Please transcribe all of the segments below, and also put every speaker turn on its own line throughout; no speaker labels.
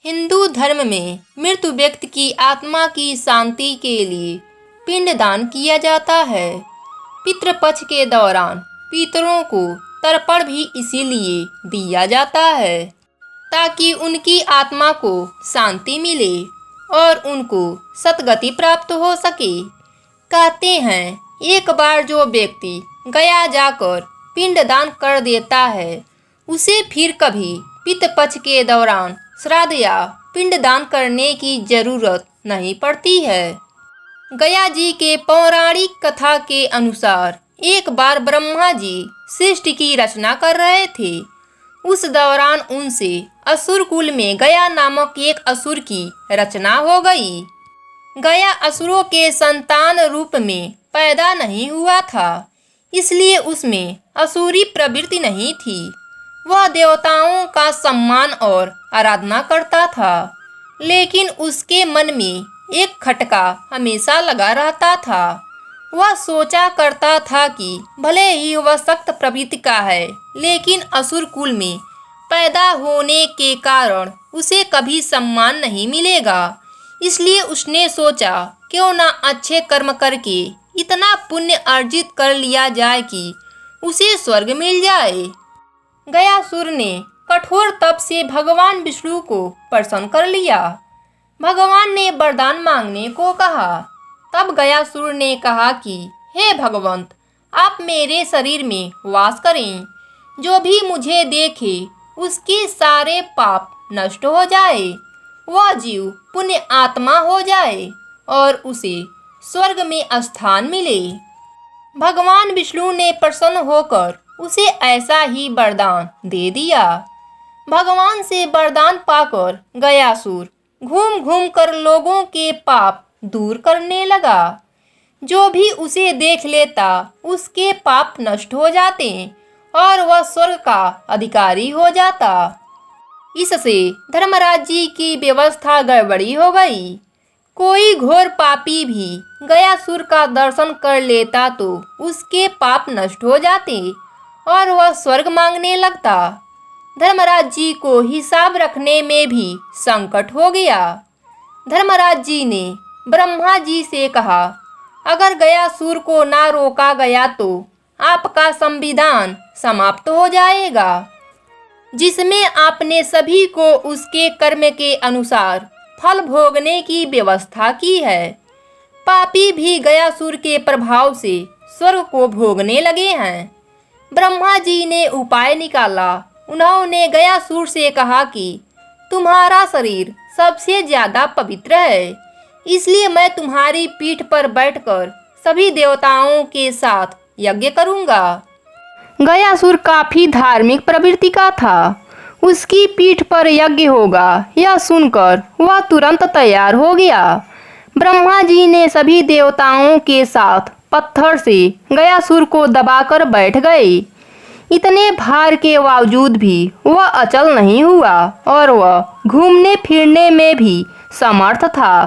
हिंदू धर्म में मृत व्यक्ति की आत्मा की शांति के लिए पिंडदान किया जाता है। पितृपक्ष के दौरान पितरों को तर्पण भी इसीलिए दिया जाता है ताकि उनकी आत्मा को शांति मिले और उनको सद्गति प्राप्त हो सके। कहते हैं एक बार जो व्यक्ति गया जाकर पिंडदान कर देता है उसे फिर कभी पितृपक्ष के दौरान श्राद्ध या पिंडदान करने की जरूरत नहीं पड़ती है। गया जी के पौराणिक कथा के अनुसार एक बार ब्रह्मा जी सृष्टि की रचना कर रहे थे। उस दौरान उनसे असुर कुल में गया नामक एक असुर की रचना हो गई। गया असुरों के संतान रूप में पैदा नहीं हुआ था, इसलिए उसमें असुरी प्रवृत्ति नहीं थी। वह देवताओं का सम्मान और आराधना करता था, लेकिन उसके मन में एक खटका हमेशा लगा रहता था। वह सोचा करता था कि भले ही वह सख्त प्रवृत्ति का है, लेकिन असुर कुल में पैदा होने के कारण उसे कभी सम्मान नहीं मिलेगा। इसलिए उसने सोचा क्यों ना अच्छे कर्म करके इतना पुण्य अर्जित कर लिया जाए कि उसे स्वर्ग मिल जाए। गयासुर ने कठोर तप से भगवान विष्णु को प्रसन्न कर लिया। भगवान ने वरदान मांगने को कहा। तब गयासुर ने कहा कि हे भगवंत, आप मेरे शरीर में वास करें। जो भी मुझे देखे उसके सारे पाप नष्ट हो जाए, वह जीव पुण्य आत्मा हो जाए और उसे स्वर्ग में स्थान मिले। भगवान विष्णु ने प्रसन्न होकर उसे ऐसा ही वरदान दे दिया। भगवान से वरदान पाकर गयासुर घूम घूम कर लोगों के पाप दूर करने लगा। जो भी उसे देख लेता उसके पाप नष्ट हो जाते और वह स्वर्ग का अधिकारी हो जाता। इससे धर्मराज जी की व्यवस्था गड़बड़ी हो गई। कोई घोर पापी भी गयासुर का दर्शन कर लेता तो उसके पाप नष्ट हो जाते और वह स्वर्ग मांगने लगता। धर्मराज जी को हिसाब रखने में भी संकट हो गया। धर्मराज जी ने ब्रह्मा जी से कहा, अगर गयासुर को ना रोका गया तो आपका संविधान समाप्त हो जाएगा, जिसमें आपने सभी को उसके कर्म के अनुसार फल भोगने की व्यवस्था की है। पापी भी गयासुर के प्रभाव से स्वर्ग को भोगने लगे हैं। ब्रह्मा जी ने उपाय निकाला। उन्होंने गयासुर से कहा कि तुम्हारा शरीर सबसे ज्यादा पवित्र है, इसलिए मैं तुम्हारी पीठ पर बैठकर सभी देवताओं के साथ यज्ञ करूंगा। गयासुर काफी धार्मिक प्रवृत्ति का था। उसकी पीठ पर यज्ञ होगा यह सुनकर वह तुरंत तैयार हो गया। ब्रह्मा जी ने सभी देवताओं के साथ पत्थर से गयासुर को दबाकर बैठ गए। इतने भार के बावजूद भी वह अचल नहीं हुआ और वह घूमने फिरने में भी समर्थ था।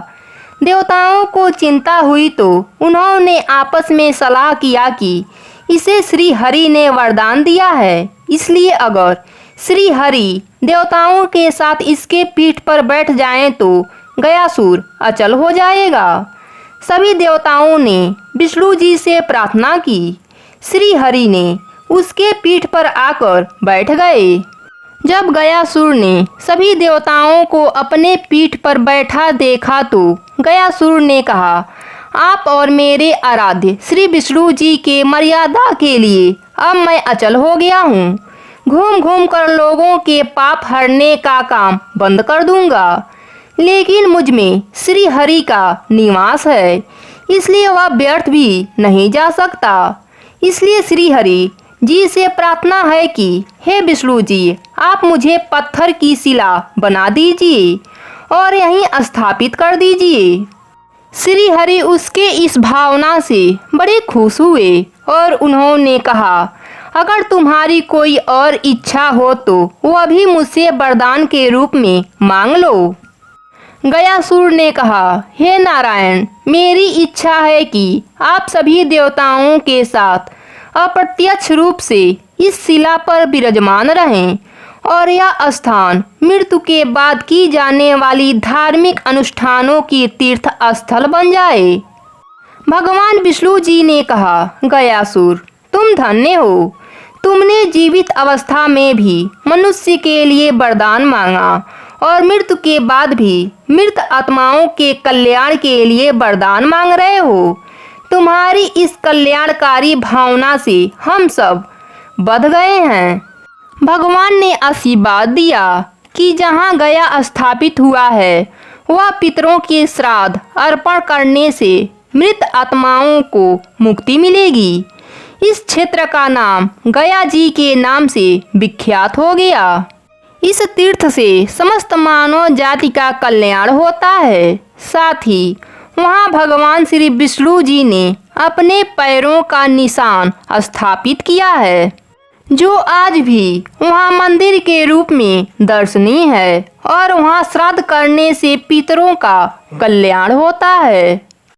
देवताओं को चिंता हुई तो उन्होंने आपस में सलाह किया कि इसे श्री हरि ने वरदान दिया है, इसलिए अगर श्री हरि देवताओं के साथ इसके पीठ पर बैठ जाएं तो गयासुर अचल हो जाएगा। सभी देवताओं ने विष्णु जी से प्रार्थना की। श्री हरि ने उसके पीठ पर आकर बैठ गए। जब गयासुर ने सभी देवताओं को अपने पीठ पर बैठा देखा तो गयासुर ने कहा, आप और मेरे आराध्य श्री विष्णु जी के मर्यादा के लिए अब मैं अचल हो गया हूँ। घूम घूम कर लोगों के पाप हरने का काम बंद कर दूंगा, लेकिन मुझ में श्री हरि का निवास है, इसलिए वह व्यर्थ भी नहीं जा सकता। इसलिए श्री हरि जी से प्रार्थना है कि हे विष्णु जी, आप मुझे पत्थर की शिला बना दीजिए और यहीं स्थापित कर दीजिए। श्री हरि उसके इस भावना से बड़े खुश हुए और उन्होंने कहा, अगर तुम्हारी कोई और इच्छा हो तो वह भी मुझसे वरदान के रूप में मांग लो। गयासुर ने कहा, हे नारायण, मेरी इच्छा है कि आप सभी देवताओं के साथ अप्रत्यक्ष रूप से इस शिला पर विराजमान रहें और यह स्थान मृत्यु के बाद की जाने वाली धार्मिक अनुष्ठानों की तीर्थ स्थल बन जाए। भगवान विष्णु जी ने कहा, गयासुर, तुम धन्य हो। तुमने जीवित अवस्था में भी मनुष्य के लिए वरदान मांगा और मृत्यु के बाद भी मृत आत्माओं के कल्याण के लिए वरदान मांग रहे हो। तुम्हारी इस कल्याणकारी भावना से हम सब बध गए हैं। भगवान ने आशीर्वाद दिया कि जहाँ गया स्थापित हुआ है वह पितरों के श्राद्ध अर्पण करने से मृत आत्माओं को मुक्ति मिलेगी। इस क्षेत्र का नाम गया जी के नाम से विख्यात हो गया। इस तीर्थ से समस्त मानव जाति का कल्याण होता है। साथ ही वहाँ भगवान श्री विष्णु जी ने अपने पैरों का निशान स्थापित किया है, जो आज भी वहाँ मंदिर के रूप में दर्शनीय है और वहाँ श्राद्ध करने से पितरों का कल्याण होता है।